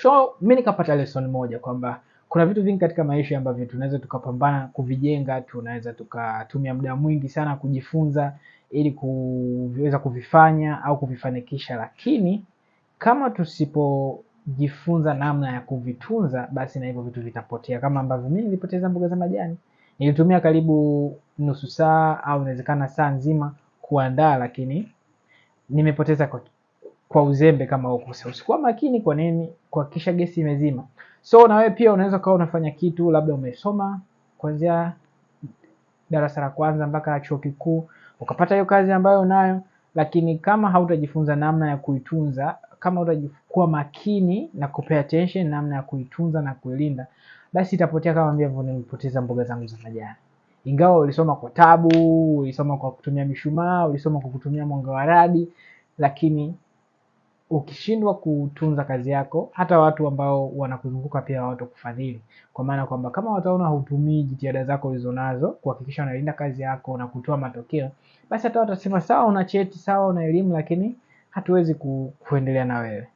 So mimi nikapata lesson moja kwamba kuna vitu vingi katika maisha ambavyo tunaweza tukapambana kuvijenga, tunaweza tukatumia muda mwingi sana kujifunza ili kuweza kuvifanya au kuvifanikisha, lakini kama tusipojifunza namna ya kuvitunza, basi na hivyo vitu vitapotea. Kama ambavyo mimi nilipoteza mboga za majani, nilitumia karibu nusu saa au inawezekana saa nzima kuandaa, lakini nimepoteza kwa uzembe kama huko. Usikuwa makini kwa nini kuhakikisha gesi imezima. So na wewe pia unaweza kuwa unafanya kitu, labda umesoma kuanzia darasa la kwanza mpaka chuo kikuu, ukapata hiyo kazi ambayo unayo, lakini kama hautajifunza namna ya kuitunza, kama hutakuwa makini na kupay attention namna ya kuitunza na kuilinda, basi itapotea kama ambavyo nilipoteza mboga zangu za majani. Ingawa ulisoma kwa tabu, ulisoma kwa kutumia mishumaa, ulisoma kwa kutumia mwanga wa radi, lakini ukishindwa kutunza kazi yako, hata watu ambao wanakuzunguka pia hawatakufadhili. Kwa maana kwamba kama wataona hutumii jitihada zako ulizonazo kuhakikisha unalinda kazi yako na kutoa matokeo, basi hata watasema sawa, una cheti, sawa, una elimu, lakini hatuwezi kuendelea na wewe.